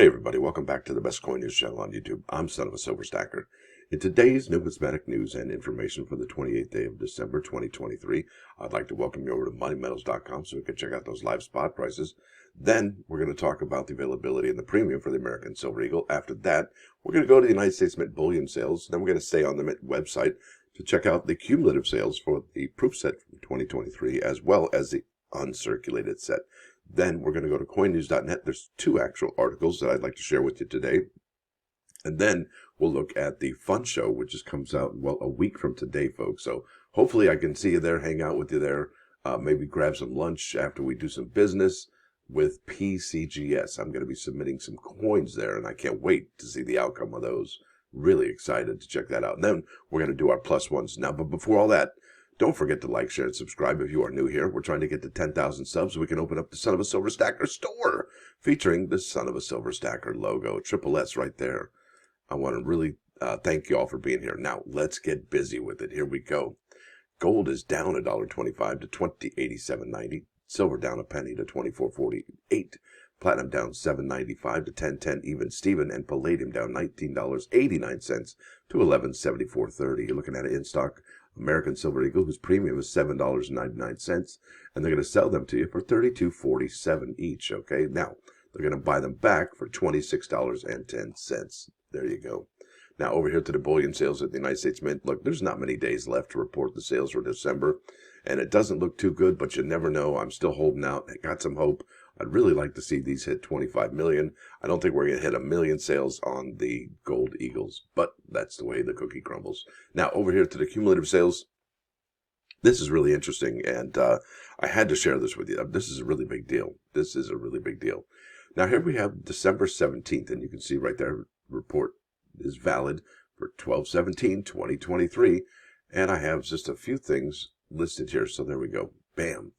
Hey everybody, welcome back to the best coin news channel on YouTube. I'm Sonofasilverstacker. In today's Numismatic News and Information for the 28th day of December 2023, I'd like to welcome you over to moneymetals.com so we can check out those live spot prices. Then we're going to talk about the availability and the premium for the American Silver Eagle. After that, we're going to go to the United States Mint bullion sales. Then we're going to stay on the Mint website to check out the cumulative sales for the proof set from 2023 as well as the uncirculated set. Then we're going to go to coinnews.net. There's two actual articles that I'd like to share with you today. And then we'll look at the fun show, which just comes out, well, a week from today, folks. So hopefully I can see you there, hang out with you there, maybe grab some lunch after we do some business with PCGS. I'm going to be submitting some coins there, and I can't wait to see the outcome of those. Really excited to check that out. And then we're going to do our plus ones now. But before all that, don't forget to like, share, and subscribe if you are new here. We're trying to get to 10,000 subs so we can open up the Son of a Silver Stacker store featuring the Son of a Silver Stacker logo. Triple S right there. I want to really thank you all for being here. Now, let's get busy with it. Here we go. Gold is down $1.25 to $20.8790. Silver down a penny to $24.48. Platinum down $7.95 to $10.10 even Steven. And palladium down $19.89 to $11.7430. You're looking at it in stock. American Silver Eagle, whose premium is $7.99, and they're going to sell them to you for $32.47 each, okay? Now, they're going to buy them back for $26.10. There you go. Now, over here to the bullion sales at the United States Mint. Look, there's not many days left to report the sales for December, and it doesn't look too good, but you never know. I'm still holding out. I got some hope. I'd really like to see these hit 25 million. I don't think we're going to hit 1 million sales on the gold eagles, but that's the way the cookie crumbles. Now, over here to the cumulative sales. This is really interesting, and I had to share this with you. This is a really big deal. This is a really big deal. Now, here we have December 17th, and you can see right there, report is valid for 12/17/2023, and I have just a few things listed here, so there we go. Bam.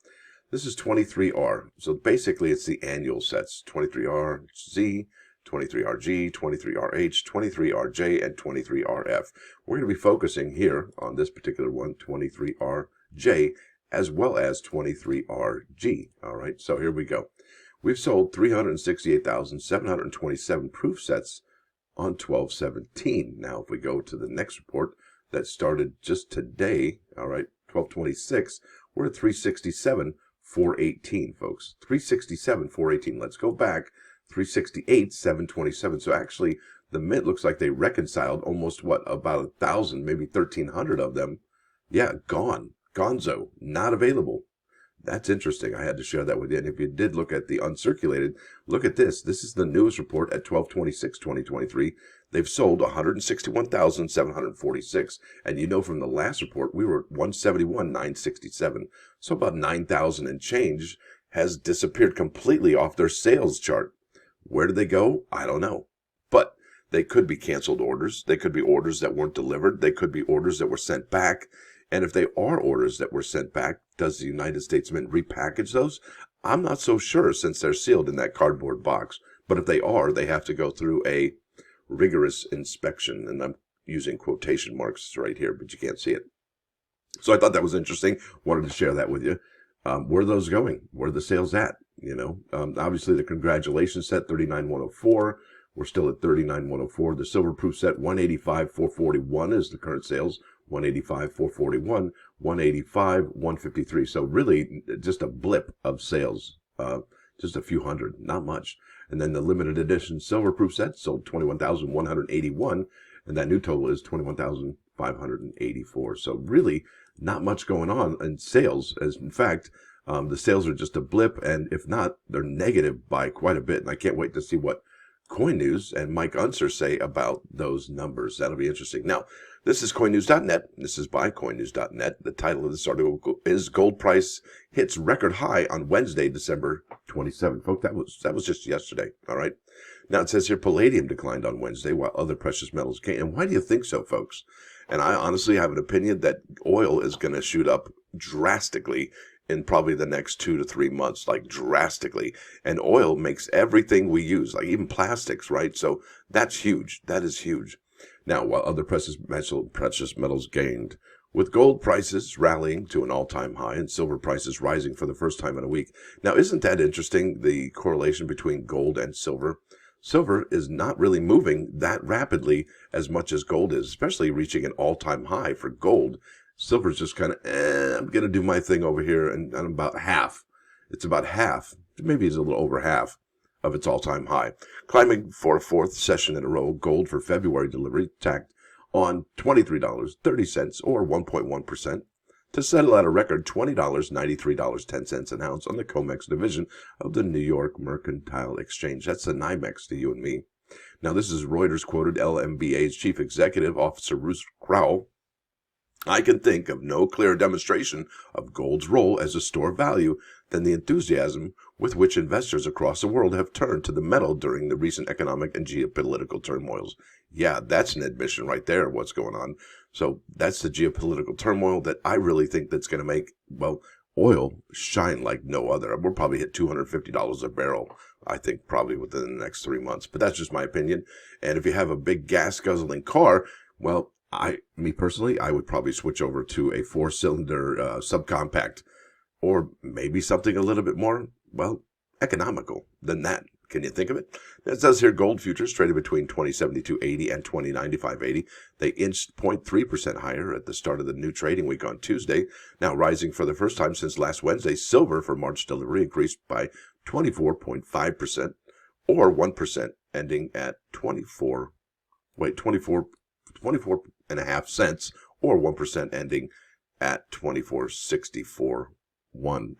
This is 23R. So basically it's the annual sets. 23RZ, 23RG, 23RH, 23RJ, and 23RF. We're going to be focusing here on this particular one, 23RJ, as well as 23RG. All right, so here we go. We've sold 368,727 proof sets on 12/17. Now, if we go to the next report that started just today, all right, 12/26, we're at 367,418, folks. 367,418. Let's go back. 368,727. So actually, the Mint looks like they reconciled almost, what, about 1,000, maybe 1,300 of them. Yeah, gone. Gonzo. Not available. That's interesting. I had to share that with you. And if you did look at the uncirculated, look at this. This is the newest report at 12/26/2023. They've sold 161,746. And you know from the last report, we were at 171,967. So about 9,000 and change has disappeared completely off their sales chart. Where did they go? I don't know. But they could be canceled orders. They could be orders that weren't delivered. They could be orders that were sent back. And if they are orders that were sent back, does the United States Mint repackage those? I'm not so sure since they're sealed in that cardboard box. But if they are, they have to go through a rigorous inspection. And I'm using quotation marks right here, but you can't see it. So I thought that was interesting. Wanted to share that with you. Where are those going? Where are the sales at? You know, obviously the congratulations set, 39,104. We're still at 39,104. The silver proof set, 185,441 is the current sales. 185,441, 185,153. So really just a blip of sales, just a few hundred, not much. And then the limited edition silver proof set sold 21,181, and that new total is 21,584. So really not much going on in sales. As in fact, the sales are just a blip, and if not, they're negative by quite a bit. And I can't wait to see what Coin News and Mike Unser say about those numbers. That'll be interesting. Now, this is coinnews.net. This is by coinnews.net. The title of this article is Gold Price Hits Record High on Wednesday, December 27th. Folks, that was just yesterday. All right. Now, it says here palladium declined on Wednesday while other precious metals gained. And why do you think so, folks? And I honestly have an opinion that oil is going to shoot up drastically in probably the next 2 to 3 months, like drastically. And oil makes everything we use, like even plastics, right? So that's huge. That is huge. Now, while other precious metals gained, with gold prices rallying to an all-time high and silver prices rising for the first time in a week. Now, isn't that interesting, the correlation between gold and silver? Silver is not really moving that rapidly as much as gold is, especially reaching an all-time high for gold. Silver's just kind of, I'm going to do my thing over here, and I'm about half. It's about half, maybe it's a little over half of its all-time high. Climbing for a fourth session in a row, gold for February delivery tacked on $23.30 or 1.1%. to settle at a record $20.93.10 an ounce on the COMEX division of the New York Mercantile Exchange. That's the NYMEX to you and me. Now, this is Reuters quoted LMBA's Chief Executive Officer Bruce Crowell. I can think of no clearer demonstration of gold's role as a store of value than the enthusiasm with which investors across the world have turned to the metal during the recent economic and geopolitical turmoils. Yeah, that's an admission right there of what's going on. So that's the geopolitical turmoil that I really think that's going to make, well, oil shine like no other. We'll probably hit $250 a barrel, I think, probably within the next 3 months. But that's just my opinion. And if you have a big gas-guzzling car, well, me personally, I would probably switch over to a 4-cylinder subcompact, or maybe something a little bit more, well, economical than that. Can you think of it? It says here gold futures traded between 2072.80 and 2095.80. They inched 0.3% higher at the start of the new trading week on Tuesday, now rising for the first time since last Wednesday. Silver for March delivery increased by 24.5%, or 1%, ending at 24 and a half cents, or 1%, ending at 24.64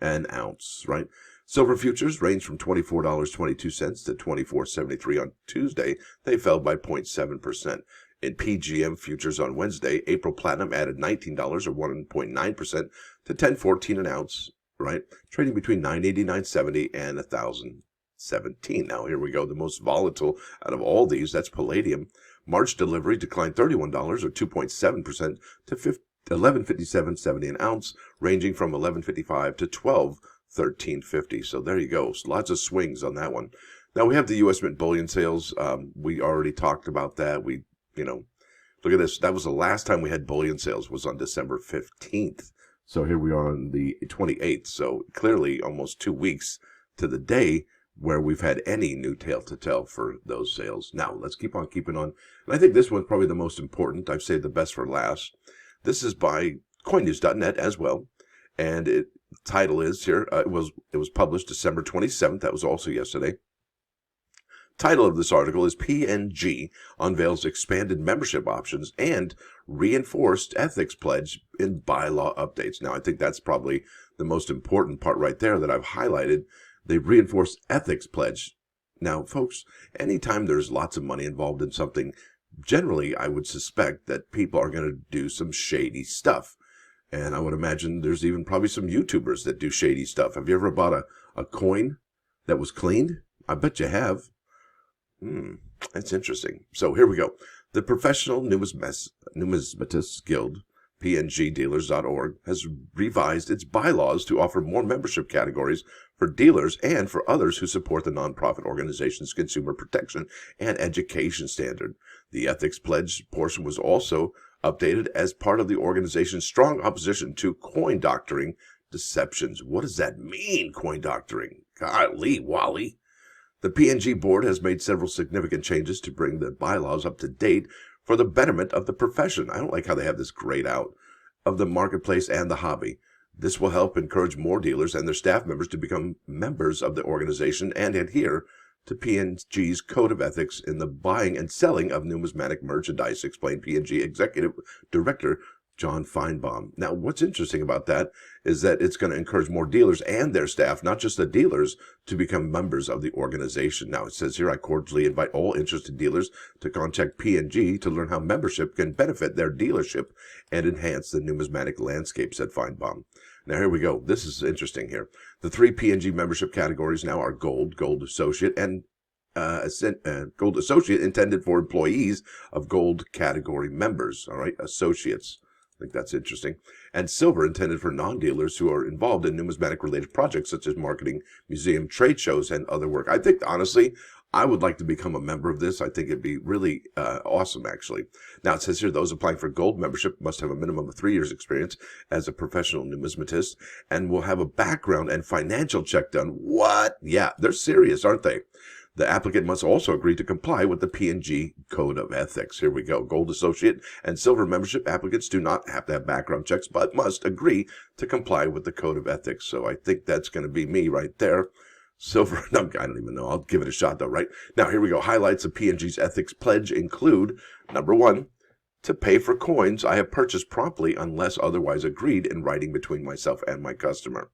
an ounce, right? Silver futures ranged from $24.22 to $24.73 on Tuesday. They fell by 0.7%. In PGM futures on Wednesday, April Platinum added $19 or 1.9% to $10.14 an ounce, right? Trading between $989.70 and $1,017. Now, here we go. The most volatile out of all these, that's palladium. March delivery declined $31 or 2.7% to $11.57.70 an ounce, ranging from $11.55 to $12.13.50. So there you go. Lots of swings on that one. Now we have the U.S. Mint bullion sales. We already talked about that. Look at this. That was the last time we had bullion sales, was on December 15th. So here we are on the 28th. So clearly almost 2 weeks to the day where we've had any new tale to tell for those sales. Now let's keep on keeping on. And I think this one's probably the most important. I've saved the best for last. This is by coinnews.net as well. And the title is here, it was published December 27th. That was also yesterday. Title of this article is PNG unveils expanded membership options and reinforced ethics pledge in bylaw updates. Now, I think that's probably the most important part right there that I've highlighted. The reinforced ethics pledge. Now, folks, anytime there's lots of money involved in something, generally I would suspect that people are going to do some shady stuff. And I would imagine there's even probably some YouTubers that do shady stuff. Have you ever bought a coin that was cleaned? I bet you have. That's interesting. So here we go. The Professional Numismatists Guild, PNGdealers.org, has revised its bylaws to offer more membership categories for dealers and for others who support the nonprofit organization's consumer protection and education standard. The ethics pledge portion was also updated as part of the organization's strong opposition to coin doctoring deceptions. What does that mean, coin doctoring? Golly, Wally. The PNG board has made several significant changes to bring the bylaws up to date for the betterment of the profession. I don't like how they have this grayed out, of the marketplace and the hobby. This will help encourage more dealers and their staff members to become members of the organization and adhere to PNG's Code of Ethics in the buying and selling of numismatic merchandise, explained PNG Executive Director John Feinbaum. Now, what's interesting about that is that it's going to encourage more dealers and their staff, not just the dealers, to become members of the organization. Now, it says here, I cordially invite all interested dealers to contact PNG to learn how membership can benefit their dealership and enhance the numismatic landscape, said Feinbaum. Now, here we go. This is interesting here. The 3 PNG membership categories now are Gold, Gold Associate, and Gold Associate intended for employees of Gold category members, all right, associates. I think that's interesting. And Silver intended for non-dealers who are involved in numismatic-related projects such as marketing, museum, trade shows, and other work. I think, honestly, I would like to become a member of this. I think it'd be really awesome, actually. Now, it says here, those applying for gold membership must have a minimum of 3 years experience as a professional numismatist and will have a background and financial check done. What? Yeah, they're serious, aren't they? The applicant must also agree to comply with the PNG Code of Ethics. Here we go. Gold associate and silver membership applicants do not have to have background checks, but must agree to comply with the Code of Ethics. So I think that's going to be me right there. Silver, no, I don't even know. I'll give it a shot though, right? Now, here we go. Highlights of PNG's ethics pledge include, number 1, to pay for coins I have purchased promptly unless otherwise agreed in writing between myself and my customer.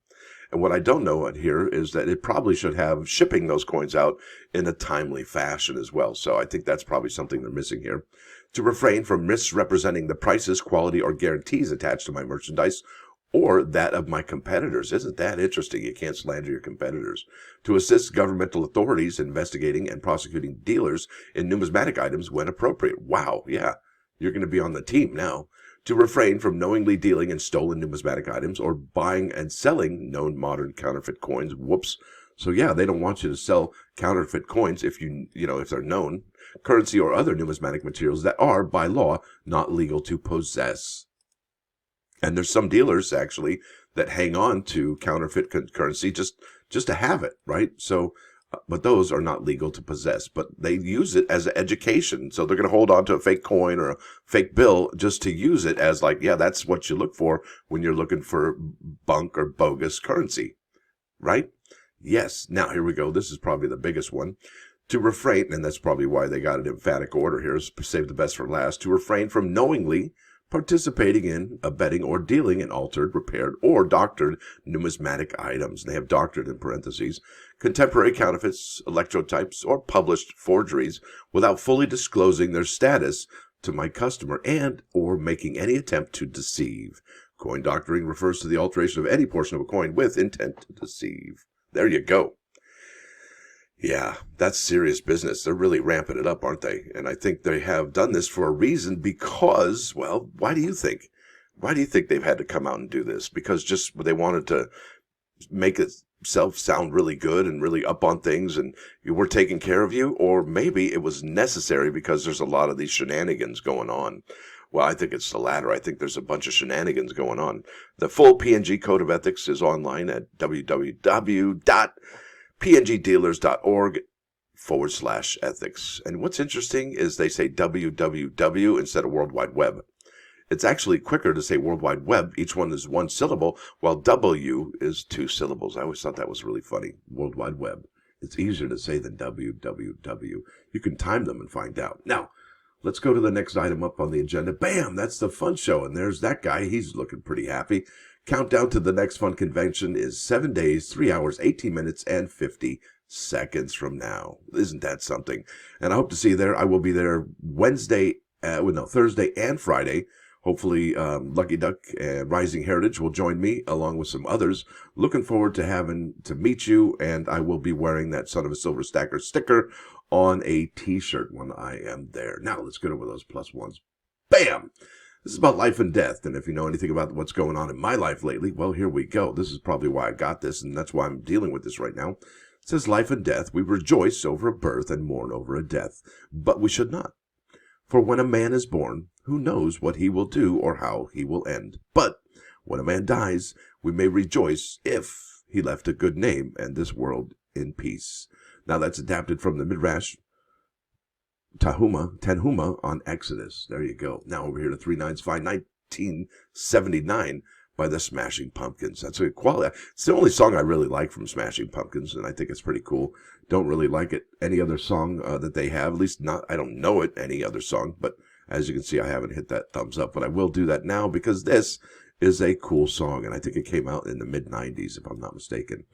And what I don't know here is that it probably should have shipping those coins out in a timely fashion as well. So I think that's probably something they're missing here. To refrain from misrepresenting the prices, quality, or guarantees attached to my merchandise or that of my competitors. Isn't that interesting? You can't slander your competitors. To assist governmental authorities investigating and prosecuting dealers in numismatic items when appropriate. Wow, yeah, you're going to be on the team now. To refrain from knowingly dealing in stolen numismatic items or buying and selling known modern counterfeit coins. Whoops. So yeah, they don't want you to sell counterfeit coins if if they're known currency or other numismatic materials that are by law not legal to possess. And there's some dealers actually that hang on to counterfeit currency just to have it, right? So, but those are not legal to possess, but they use it as an education. So they're going to hold on to a fake coin or a fake bill just to use it as like, yeah, that's what you look for when you're looking for bunk or bogus currency, right? Yes. Now, here we go. This is probably the biggest one. To refrain, and that's probably why they got an emphatic order here, save the best for last, to refrain from knowingly participating in, abetting, or dealing in altered, repaired, or doctored numismatic items. They have doctored in parentheses, contemporary counterfeits, electrotypes, or published forgeries without fully disclosing their status to my customer and or making any attempt to deceive. Coin doctoring refers to the alteration of any portion of a coin with intent to deceive. There you go. Yeah, that's serious business. They're really ramping it up, aren't they? And I think they have done this for a reason because, well, why do you think? Why do you think they've had to come out and do this? Because just they wanted to make itself sound really good and really up on things and we're taking care of you? Or maybe it was necessary because there's a lot of these shenanigans going on. Well, I think it's the latter. I think there's a bunch of shenanigans going on. The full PNG Code of Ethics is online at www.pngdealers.org/ethics. And what's interesting is they say www instead of World Wide Web. It's actually quicker to say World Wide Web. Each one is one syllable, while W is 2 syllables. I always thought that was really funny. World Wide Web. It's easier to say than www. You can time them and find out. Now, let's go to the next item up on the agenda. Bam! That's the fun show. And there's that guy. He's looking pretty happy. Countdown to the next fun convention is 7 days, 3 hours, 18 minutes, and 50 seconds from now. Isn't that something? And I hope to see you there. I will be there Thursday and Friday. Hopefully, Lucky Duck and Rising Heritage will join me along with some others. Looking forward to meet you, and I will be wearing that Son of a Silver Stacker sticker on a t-shirt when I am there. Now, let's get over those plus ones. Bam! This is about life and death, and if you know anything about what's going on in my life lately, well, here we go. This is probably why I got this, and that's why I'm dealing with this right now. It says, life and death, we rejoice over a birth and mourn over a death, but we should not. For when a man is born, who knows what he will do or how he will end? But when a man dies, we may rejoice if he left a good name and this world in peace. Now that's adapted from the midrash, tanhuma on Exodus. There you go. Now over here to 395, 1979 by the Smashing Pumpkins. That's a quality. It's the only song I really like from Smashing Pumpkins, and I think it's pretty cool. Don't really like it any other song that they have. At least not. I don't know it any other song. But as you can see, I haven't hit that thumbs up. But I will do that now because this is a cool song, and I think it came out in the mid-90s, if I'm not mistaken.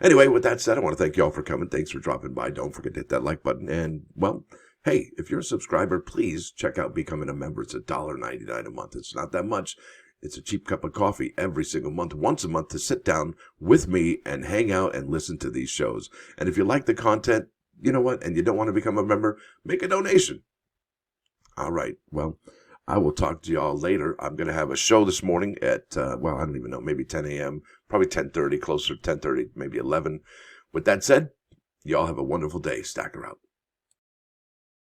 Anyway, with that said, I want to thank you all for coming. Thanks for dropping by. Don't forget to hit that like button, and well. Hey, if you're a subscriber, please check out becoming a member. It's $1.99 a month. It's not that much. It's a cheap cup of coffee every single month, once a month, to sit down with me and hang out and listen to these shows. And if you like the content, you know what, and you don't want to become a member, make a donation. All right. Well, I will talk to y'all later. I'm going to have a show this morning at, I don't even know, maybe 10 a.m., probably 10:30, closer to 10:30, maybe 11. With that said, y'all have a wonderful day. Stacker out.